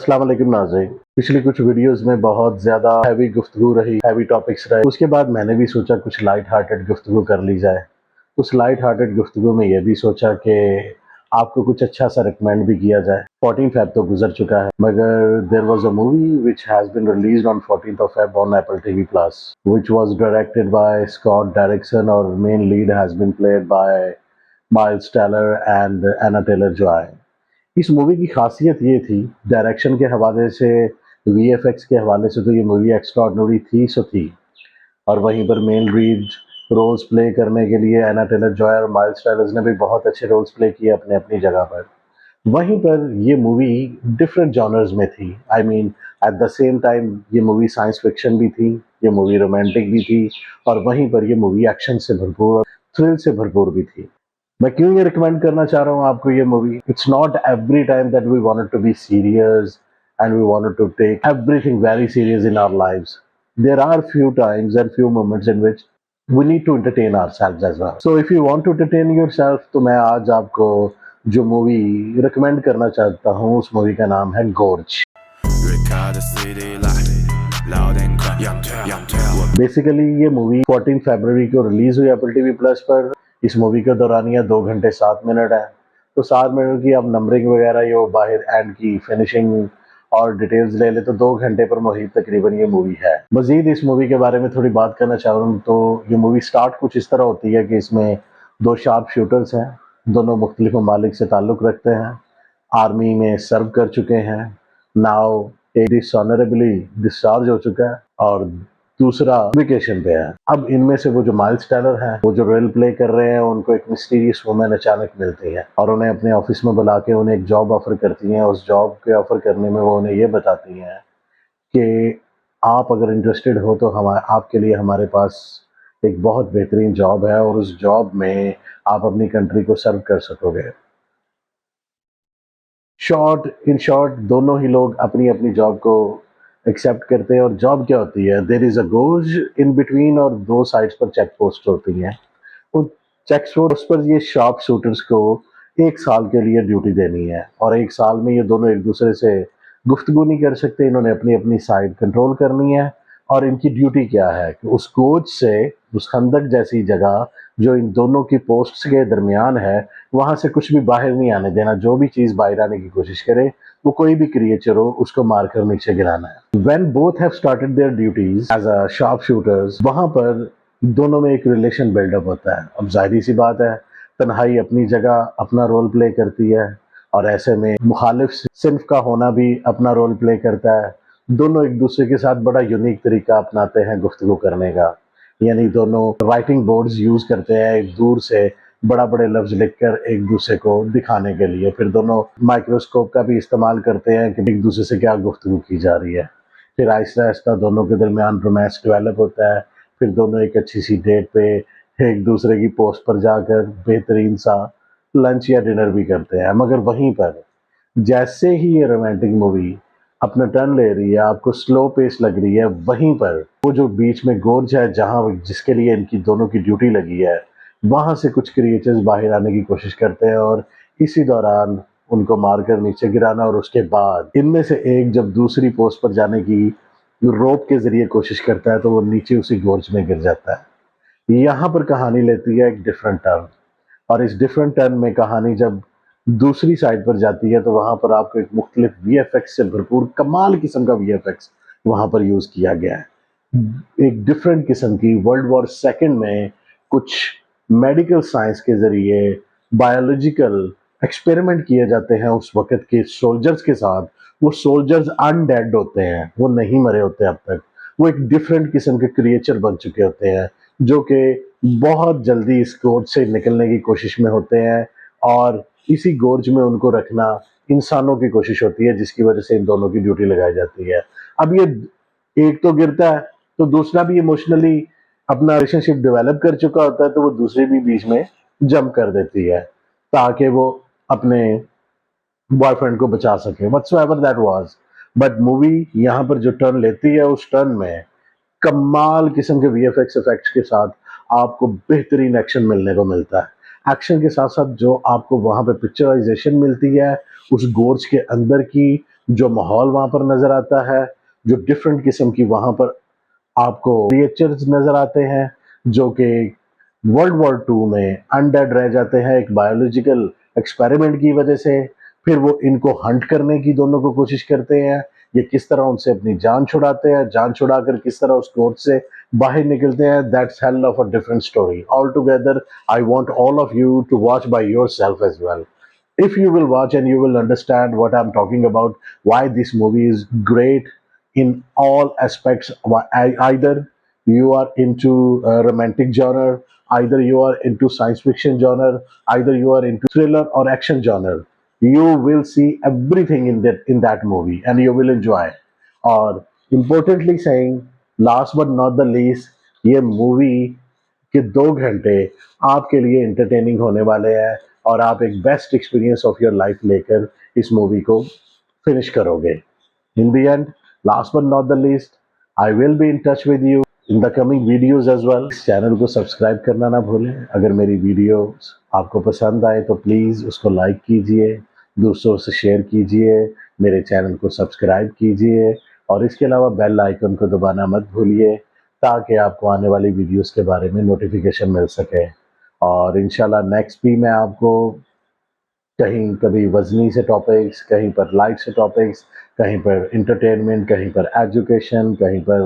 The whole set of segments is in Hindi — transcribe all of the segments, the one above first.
अस्सलाम वालेकुम नाज़रीन। पिछली कुछ वीडियोस में बहुत ज़्यादा हैवी गुफ्तगू रही, हैवी टॉपिक्स रहे। उसके बाद मैंने भी सोचा कुछ लाइट हार्टेड गुफ्तगू कर ली जाए। उस लाइट हार्टेड गुफ्तगू में ये भी सोचा कि आपको कुछ अच्छा सा रिकमेंड भी किया जाए। 14 फ़ेब तो गुजर चुका है, मगर there was a movie which has been released on 14th of Feb on Apple TV plus, which was directed by Scott Derrickson और main lead has been played by Miles Teller and Anya Taylor Joy. इस मूवी की खासियत ये थी, डायरेक्शन के हवाले से, वीएफएक्स के हवाले से तो ये मूवी एक्स्ट्राऑर्डिनरी थी सो थी। और वहीं पर मेन लीड रोल्स प्ले करने के लिए एना टेलर जॉय और माइल्स टेलर ने भी बहुत अच्छे रोल्स प्ले किए अपने अपनी जगह पर। वहीं पर ये मूवी डिफरेंट जॉनर्स में थी। I mean at the same time ये मूवी साइंस फिक्शन भी थी, ये मूवी रोमांटिक भी थी, और वहीं पर ये मूवी एक्शन से भरपूर, थ्रिल से भरपूर भी थी। मैं क्यों ये रिकमेंड करना चाह रहा हूँ आपको ये movie? It's not every time that we wanted to be serious and we wanted to take everything very serious in our lives. There are few times and few moments in which we need to entertain ourselves as well. So if you want to entertain yourself, तो मैं आज आपको जो मूवी रिकमेंड करना चाहता हूँ उस मूवी का नाम है गोर्ज। बेसिकली ये मूवी 14 फरवरी को रिलीज हुई एप्पल टीवी प्लस पर। इस मूवी का दौरानिया 2 घंटे 7 मिनट है। तो 7 मिनट की आप नंबरिंग वगैरह ये बाहर एंड की फिनिशिंग और डिटेल्स ले ले तो 2 घंटे पर मुहित तकरीबन ये मूवी है। मजीद इस मूवी के बारे में थोड़ी बात करना चाह रहा हूँ तो ये मूवी स्टार्ट कुछ इस तरह होती है कि इसमें 2 शार्प शूटर्स हैं, दोनों मुख्तलिफ ममालिक से ताल्लुक़ रखते हैं, आर्मी में सर्व कर चुके हैं, नाउ एक डिसऑनरेबली डिस्चार्ज हो चुका है और दूसरा वेकेशन पे है। अब इनमें से वो जो माइल्स टेलर हैं, वो जो रोल प्ले कर रहे हैं, उनको एक मिस्टीरियस वुमन अचानक मिलती है और उन्हें अपने ऑफिस में बुला के उन्हें एक जॉब ऑफर करती हैं। उस जॉब के ऑफर करने में वो उन्हें ये बताती हैं कि आप अगर इंटरेस्टेड हो तो आपके लिए हमारे पास एक बहुत बेहतरीन जॉब है और उस जॉब में आप अपनी कंट्री को सर्व कर सकोगे। इन शॉर्ट दोनों ही लोग अपनी अपनी जॉब को एक्सेप्ट करते हैं। और जॉब क्या होती है? There is a gorge in between और 2 साइड्स पर चेक पोस्ट होती हैं। उन चेक पोस्ट पर ये शार्प शूटर्स को 1 साल के लिए ड्यूटी देनी है और 1 साल में ये दोनों एक दूसरे से गुफ्तगू नहीं कर सकते। इन्होंने अपनी अपनी साइड कंट्रोल करनी है और इनकी ड्यूटी क्या है कि उस गोज से, उस खंदक जैसी जगह जो इन दोनों की पोस्ट्स के दरमियान है, वहां से कुछ भी बाहर नहीं आने देना। जो भी चीज बाहर आने की कोशिश करे, वो कोई भी क्रिएचर हो, उसको मारकर नीचे गिराना है। When both have started their duties as a sharp shooters, वहां पर दोनों में एक रिलेशन बिल्डअप होता है। अब जाहिर सी बात है, तन्हाई अपनी जगह अपना रोल प्ले करती है और ऐसे में मुखालिफ सिन्फ का होना भी अपना रोल प्ले करता है। दोनों एक दूसरे के साथ बड़ा यूनिक तरीका अपनाते हैं गुफ्तगू करने का, यानी दोनों राइटिंग बोर्ड्स यूज करते हैं एक दूर से बड़ा बड़े लफ्ज लिखकर एक दूसरे को दिखाने के लिए। फिर दोनों माइक्रोस्कोप का भी इस्तेमाल करते हैं कि एक दूसरे से क्या गुफ्तगू की जा रही है। फिर आहिस्ता आहिस्ता दोनों के दरमियान रोमांस डेवलप होता है। फिर दोनों एक अच्छी सी डेट पे एक दूसरे की पोस्ट पर जाकर बेहतरीन सा लंच या डिनर भी करते हैं। मगर वहीं पर जैसे ही ये रोमांटिक मूवी अपना टर्न ले रही है, आपको स्लो पेस लग रही है, वहीं पर वो जो बीच में गोर्ज है जहां जिसके लिए इनकी दोनों की ड्यूटी लगी है, वहां से कुछ क्रिएचर्स बाहर आने की कोशिश करते हैं और इसी दौरान उनको मारकर नीचे गिराना। और उसके बाद इनमें से एक जब दूसरी पोस्ट पर जाने की रोप के जरिए कोशिश करता है तो वो नीचे उसी गोर्ज में गिर जाता है। यहाँ पर कहानी लेती है एक डिफरेंट टर्न और इस डिफरेंट टर्न में कहानी जब दूसरी साइड पर जाती है तो वहां पर आपको एक मुख्तलिफ वीएफएक्स से भरपूर कमाल किस्म का वीएफएक्स वहां पर यूज किया गया है। एक डिफरेंट किस्म की वर्ल्ड वॉर सेकंड में कुछ मेडिकल साइंस के जरिए बायोलॉजिकल एक्सपेरिमेंट किए जाते हैं उस वक्त के सोल्जर्स के साथ। वो सोल्जर्स अनडेड होते हैं, वो नहीं मरे होते अब तक। वो एक डिफरेंट किस्म के क्रिएचर बन चुके होते हैं जो कि बहुत जल्दी इस गोर्ज से निकलने की कोशिश में होते हैं और इसी गोर्ज में उनको रखना इंसानों की कोशिश होती है, जिसकी वजह से इन दोनों की ड्यूटी लगाई जाती है। अब ये एक तो गिरता है तो दूसरा भी इमोशनली अपना रिलेशनशिप डेवलप कर चुका होता है, तो वो दूसरी भी बीच में जंप कर देती है ताकि वो अपने बॉयफ्रेंड को बचा सके, whatsoever that was. But movie यहाँ पर जो टर्न लेती है, उस टर्न में कमाल किस्म के वीएफएक्स इफेक्ट्स के साथ आपको बेहतरीन एक्शन मिलने को मिलता है। एक्शन के साथ साथ जो आपको वहां पे पिक्चराइजेशन मिलती है उस गोर्ज के अंदर की, जो माहौल वहाँ पर नज़र आता है, जो डिफरेंट किस्म की वहाँ पर आपको क्रिएचर्स नज़र आते हैं, जो कि वर्ल्ड वॉर टू में अनडेड रह जाते हैं एक बायोलॉजिकल एक्सपेरिमेंट की वजह से। फिर वो इनको हंट करने की दोनों को कोशिश करते हैं। ये किस तरह उनसे अपनी जान छुड़ाते हैं, जान छुड़ाकर किस तरह उस कोर्ट से बाहर निकलते हैं, that's hell of a different story all together. I want all of you to watch by yourself as well. If you will watch and you will understand what I'm talking about, why this movie is great in all aspects. Either you are into romantic genre, either you are into science fiction genre, either you are into thriller or action genre, you will see everything in that movie and you will enjoy. और importantly saying, last but not the least, ये movie कि 2 घंटे आपके लिए एंटरटेनिंग होने वाले हैं और आप एक best experience of your life लेकर इस मूवी को फिनिश करोगे. In the end, last but not the least, I will be in touch with you in the coming videos as well. इस चैनल को सब्सक्राइब करना ना भूलें. अगर मेरी वीडियोस आपको पसंद आए तो प्लीज़ उसको लाइक कीजिए, दूसरों से शेयर कीजिए, मेरे चैनल को सब्सक्राइब कीजिए और इसके अलावा बेल आइकन को दबाना मत भूलिए ताकि आपको आने वाली वीडियोस के बारे में नोटिफिकेशन मिल सके. और इंशाल्लाह नेक्स्ट भी मैं आपको कहीं कभी वज़नी से टॉपिक्स, कहीं पर लाइट से टॉपिक्स, कहीं पर एंटरटेनमेंट, कहीं पर एजुकेशन, कहीं पर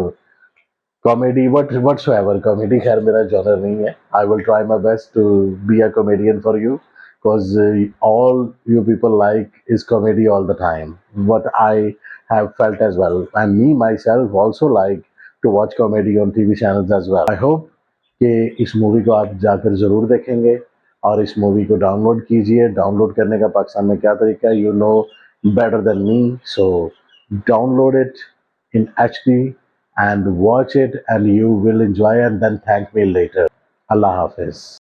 कॉमेडी, व्हाटसोएवर. कॉमेडी खैर मेरा जॉनर नहीं है. I will try my best to be a comedian for you because all you people like is comedy all the time. What I have felt as well, and me myself also like to watch comedy on TV channels as well. I hope कि इस मूवी को आप जाकर ज़रूर देखेंगे और इस मूवी को डाउनलोड कीजिए. डाउनलोड करने का पाकिस्तान में क्या तरीका है, you know better than me. So download it in HD and watch it and you will enjoy and then thank me later. Allah Hafiz.